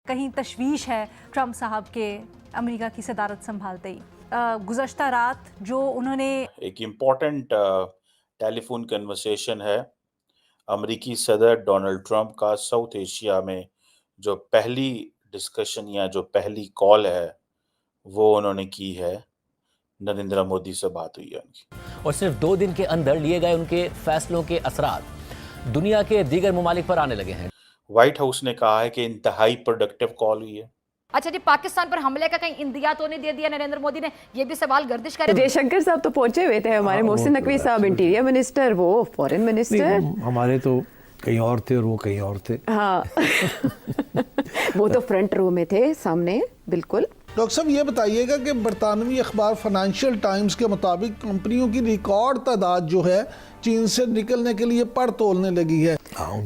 कहीं तशवीश है ट्रंप साहब के अमेरिका की सदारत संभालते ही। गुज़श्ता रात जो उन्होंने एक इम्पॉर्टेंट टेलीफोन कन्वर्सेशन है अमेरिकी सदर डोनाल्ड ट्रंप का साउथ एशिया में जो पहली डिस्कशन या जो पहली कॉल है वो उन्होंने की है। नरेंद्र मोदी से बात हुई है उनकी। और सिर्फ 2 दिन के अंदर लिए गए उनके फैसलों के असरात दुनिया के दीगर ममालिक पर आने लगे हैं। व्हाइट हाउस ने कहा है कि इंतहाई प्रोडक्टिव कॉल हुई है। अच्छा जी, पाकिस्तान पर हमले का कहीं इंदिया तो नहीं दे दिया नरेंद्र मोदी ने? ये भी सवाल गर्दिश कर रहे हैं। जयशंकर साहब तो पहुंचे हुए थे, हमारे मोहसिन नकवी साहब इंटीरियर मिनिस्टर, वो फॉरेन मिनिस्टर। हमारे तो कहीं और थे और वो कहीं और थे। हाँ वो तो फ्रंट रो में थे, सामने बिल्कुल। डॉक्टर साहब ये बताइएगा कि बरतानवी अखबार फाइनेंशियल टाइम्स के मुताबिक कंपनियों की रिकॉर्ड तादाद जो है चीन से निकलने के लिए पर तोलने लगी है।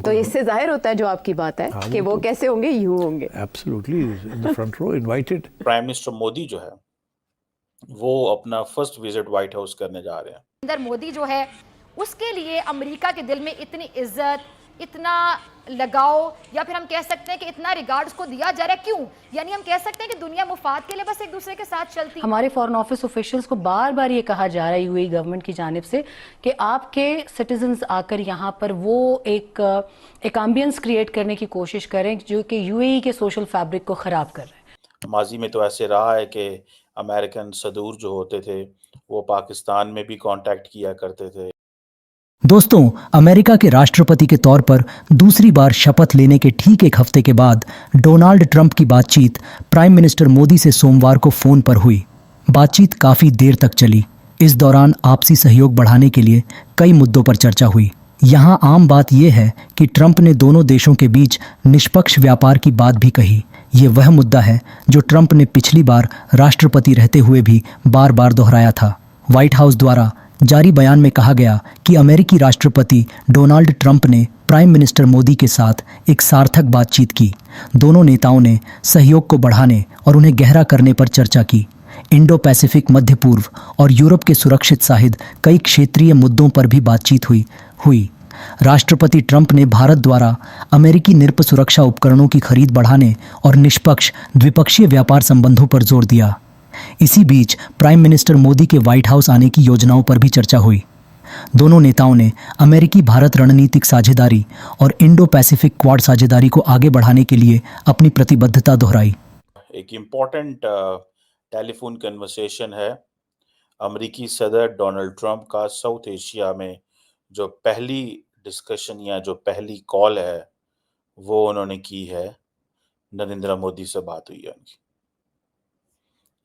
तो इससे जाहिर होता है जो आपकी बात है कि वो कैसे होंगे, यूं होंगे। Absolutely in the front row invited. Prime minister Modi जो है वो अपना फर्स्ट विजिट व्हाइट हाउस करने जा रहे हैं। नरेंद्र मोदी जो है उसके लिए अमेरिका के दिल में इतनी इज्जत, इतना लगाव, या फिर हम कह सकते हैं कि इतना रिगार्ड उसको दिया जा रहा है, क्यों? यानी हम कह सकते हैं कि दुनिया मुफाद के लिए बस एक दूसरे के साथ चलती है। हमारे फॉरेन ऑफिस ऑफिशियल्स को बार बार ये कहा जा रहा है यूएई गवर्नमेंट की जानिब से कि आपके सिटीजन्स आकर यहाँ पर वो एक एम्बियंस क्रिएट करने की कोशिश करें जो कि यूएई के सोशल फैब्रिक को ख़राब कर रहे हैं। माजी में तो ऐसे रहा है कि अमेरिकन सदूर जो होते थे वो पाकिस्तान में भी कांटेक्ट किया करते थे। दोस्तों, अमेरिका के राष्ट्रपति के तौर पर दूसरी बार शपथ लेने के ठीक एक हफ्ते के बाद डोनाल्ड ट्रंप की बातचीत प्राइम मिनिस्टर मोदी से सोमवार को फोन पर हुई। बातचीत काफी देर तक चली। इस दौरान आपसी सहयोग बढ़ाने के लिए कई मुद्दों पर चर्चा हुई। यहाँ आम बात यह है कि ट्रंप ने दोनों देशों के बीच निष्पक्ष व्यापार की बात भी कही। ये वह मुद्दा है जो ट्रंप ने पिछली बार राष्ट्रपति रहते हुए भी बार बार दोहराया था। व्हाइट हाउस द्वारा जारी बयान में कहा गया कि अमेरिकी राष्ट्रपति डोनाल्ड ट्रंप ने प्राइम मिनिस्टर मोदी के साथ एक सार्थक बातचीत की। दोनों नेताओं ने सहयोग को बढ़ाने और उन्हें गहरा करने पर चर्चा की। इंडो पैसिफिक, मध्य पूर्व और यूरोप के सुरक्षित सहित कई क्षेत्रीय मुद्दों पर भी बातचीत हुई। राष्ट्रपति ट्रंप ने भारत द्वारा अमेरिकी निर्प सुरक्षा उपकरणों की खरीद बढ़ाने और निष्पक्ष द्विपक्षीय व्यापार संबंधों पर जोर दिया। इसी बीच प्राइम मिनिस्टर मोदी के व्हाइट हाउस आने की योजनाओं पर भी चर्चा हुई। दोनों नेताओं ने अमेरिकी भारत रणनीतिक साझेदारी और इंडो पैसिफिक क्वाड साझेदारी को आगे बढ़ाने के लिए अपनी प्रतिबद्धता दोहराई। एक इम्पॉर्टेंट टेलीफोन कन्वर्सेशन है अमेरिकी सदर डोनाल्ड ट्रंप का साउथ एशिया में जो पहली डिस्कशन या जो पहली कॉल है वो उन्होंने की है। नरेंद्र मोदी से बात हुई है उनकी।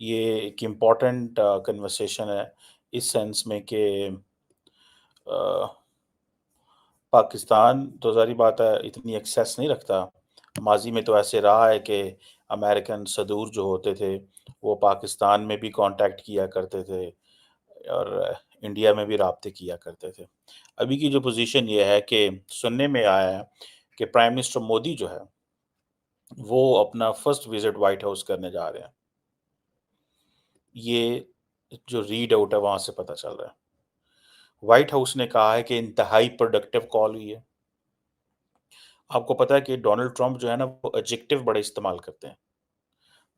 ये एक इम्पॉर्टेंट कन्वर्सेशन है इस सेंस में कि पाकिस्तान तो सारी बात है इतनी एक्सेस नहीं रखता। माजी में तो ऐसे रहा है कि अमेरिकन सदूर जो होते थे वो पाकिस्तान में भी कांटेक्ट किया करते थे और इंडिया में भी राब्ते किया करते थे। अभी की जो पोजीशन ये है कि सुनने में आया है कि प्राइम मिनिस्टर मोदी जो है वो अपना फर्स्ट विजिट व्हाइट हाउस करने जा रहे हैं। ये जो रीड आउट है वहां से पता चल रहा है। व्हाइट हाउस ने कहा है कि इंतहाई प्रोडक्टिव कॉल हुई है। आपको पता है कि डोनाल्ड ट्रंप जो है ना वो एडजेक्टिव बड़े इस्तेमाल करते हैं।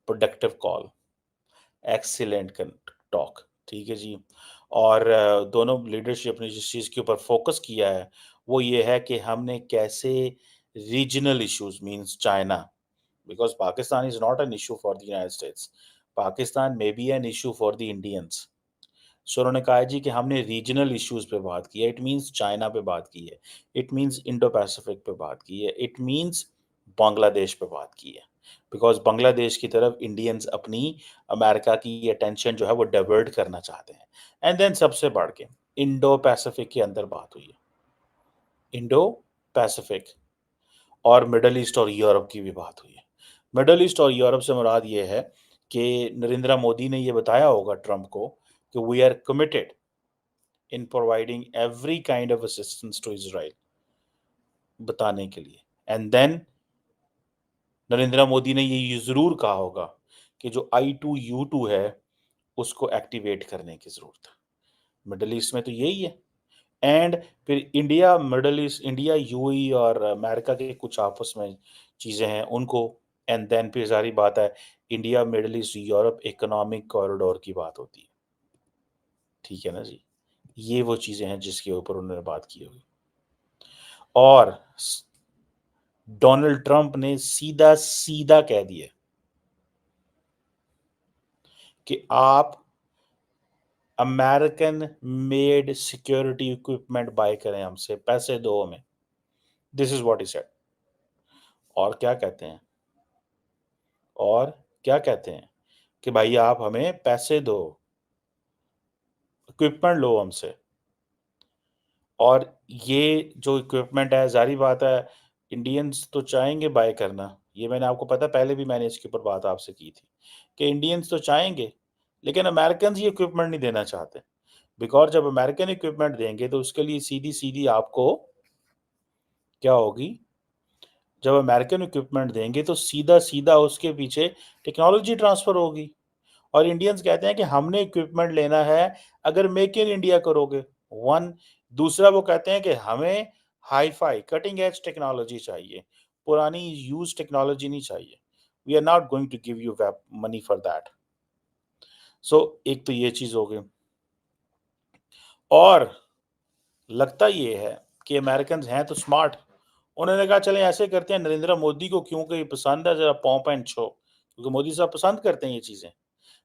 प्रोडक्टिव कॉल, एक्सीलेंट टॉक, ठीक है जी। और दोनों लीडरशिप ने जिस चीज़ के ऊपर फोकस किया है वो ये है कि हमने कैसे regional issues means China, because Pakistan is not an issue for the United States, Pakistan may be an issue for the Indians. So उन्होंने कहा जी कि हमने रीजनल इश्यूज पे बात की है। इट मींस चाइना पे बात की है, इट मींस इंडो पैसिफिक पे बात की है, इट मींस बांग्लादेश पे बात की है। बिकॉज बांग्लादेश की तरफ इंडियंस अपनी अमेरिका की अटेंशन जो है वो डाइवर्ट करना चाहते हैं। एंड देन सबसे बढ़ के इंडो पैसिफिक के अंदर बात हुई है। इंडो पैसिफिक और मिडल ईस्ट और यूरोप की भी बात हुई है। मिडल ईस्ट और यूरोप से मुराद ये है कि नरेंद्र मोदी ने ये बताया होगा ट्रंप को कि we are committed in providing every kind of assistance to Israel, बताने के लिए। एंड देन नरेंद्र मोदी ने ये जरूर कहा होगा कि जो I2U2 है उसको एक्टिवेट करने की जरूरत है। मिडल ईस्ट में तो यही है। एंड फिर मिडल ईस्ट, इंडिया, यूएई और अमेरिका के कुछ आपस में चीजें हैं उनको एंड देन फिर सारी बात है India middle east Europe economic corridor की बात होती है। ठीक है ना जी, ये वो चीजें हैं जिसके ऊपर उन्होंने बात की होगी। और डोनाल्ड ट्रंप ने सीधा सीधा कह दिया कि आप American made security equipment buy करें हमसे, पैसे दो हमें। This is what he said. और क्या कहते हैं, और क्या कहते हैं कि भाई आप हमें पैसे दो, इक्विपमेंट लो हमसे। और ये जो इक्विपमेंट है, जारी बात है इंडियंस तो चाहेंगे बाय करना। ये मैंने आपको पता, पहले भी मैंने इसके ऊपर बात आपसे की थी कि इंडियंस तो चाहेंगे, लेकिन अमेरिकन ये इक्विपमेंट नहीं देना चाहते। बिकॉज जब अमेरिकन इक्विपमेंट देंगे तो उसके लिए सीधी सीधी आपको क्या होगी, जब अमेरिकन इक्विपमेंट देंगे तो सीधा सीधा उसके पीछे टेक्नोलॉजी ट्रांसफर होगी। और इंडियंस कहते हैं कि हमने इक्विपमेंट लेना है अगर मेक इन इंडिया करोगे। वन, दूसरा वो कहते हैं कि हमें hi fi cutting edge technology चाहिए, पुरानी यूज टेक्नोलॉजी नहीं चाहिए। We are not going to give you money for that. So एक तो ये चीज हो गई। और लगता ये है कि अमेरिकन हैं तो स्मार्ट। उन्होंने कहा चलें ऐसे करते हैं, नरेंद्र मोदी को क्योंकि पसंद है जरा पॉम्प एंड शो, क्योंकि मोदी साहब पसंद करते हैं ये चीजें।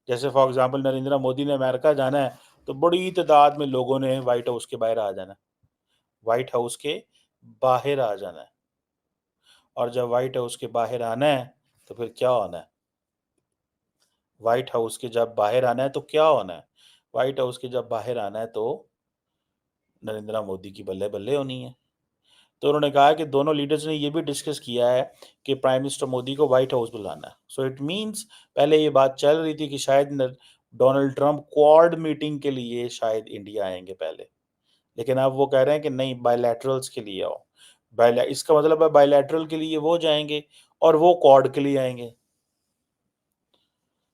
जैसे फॉर एग्जांपल नरेंद्र मोदी ने अमेरिका जाना है तो बड़ी तादाद में लोगों ने व्हाइट हाउस के बाहर आ जाना है, व्हाइट हाउस के बाहर आ जाना है। और जब व्हाइट हाउस के बाहर आना है तो फिर क्या होना है, व्हाइट हाउस के जब बाहर आना है तो क्या होना है, व्हाइट हाउस के जब बाहर आना है तो नरेंद्र मोदी की बल्ले बल्ले होनी है। तो उन्होंने कहा कि दोनों लीडर्स ने ये भी डिस्कस किया है कि प्राइम मिनिस्टर मोदी को व्हाइट हाउस बुलाना है। सो इट मींस पहले ये बात चल रही थी कि शायद डोनाल्ड ट्रंप क्वाड मीटिंग के लिए शायद इंडिया आएंगे पहले, लेकिन अब वो कह रहे हैं कि नहीं, बायलैटरल्स के लिए आओ। इसका मतलब है बायलैटरल के लिए वो जाएंगे और वो क्वाड के लिए आएंगे।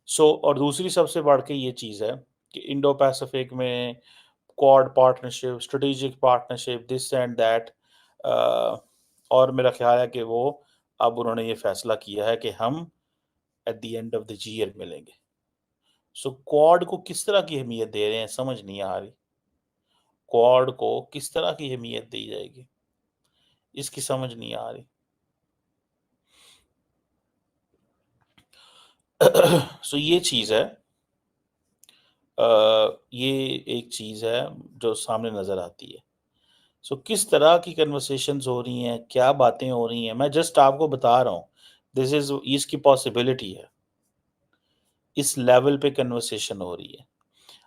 सो और दूसरी सबसे बढ़ के ये चीज़ है कि इंडो पैसिफिक में quad partnership, strategic partnership, this and that. और मेरा ख्याल है कि वो अब उन्होंने ये फैसला किया है कि हम at the end of the year मिलेंगे। सो क्वाड को किस तरह की अहमियत दे रहे हैं समझ नहीं आ रही। क्वाड को किस तरह की अहमियत दी जाएगी इसकी समझ नहीं आ रही। सो ये चीज़ है, ये एक चीज़ है जो सामने नज़र आती है। सो किस तरह की कन्वर्सेशंस हो रही हैं, क्या बातें हो रही हैं, मैं जस्ट आपको बता रहा हूँ। दिस इज इसकी पॉसिबिलिटी है, इस लेवल पे कन्वर्सेशन हो रही है।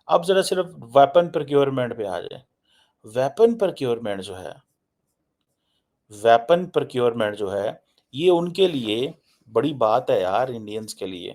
अब ज़रा सिर्फ वेपन प्रोक्योरमेंट पे आ जाए। वेपन प्रोक्योरमेंट जो है, वेपन प्रोक्योरमेंट जो है, ये उनके लिए बड़ी बात है यार, इंडियंस के लिए।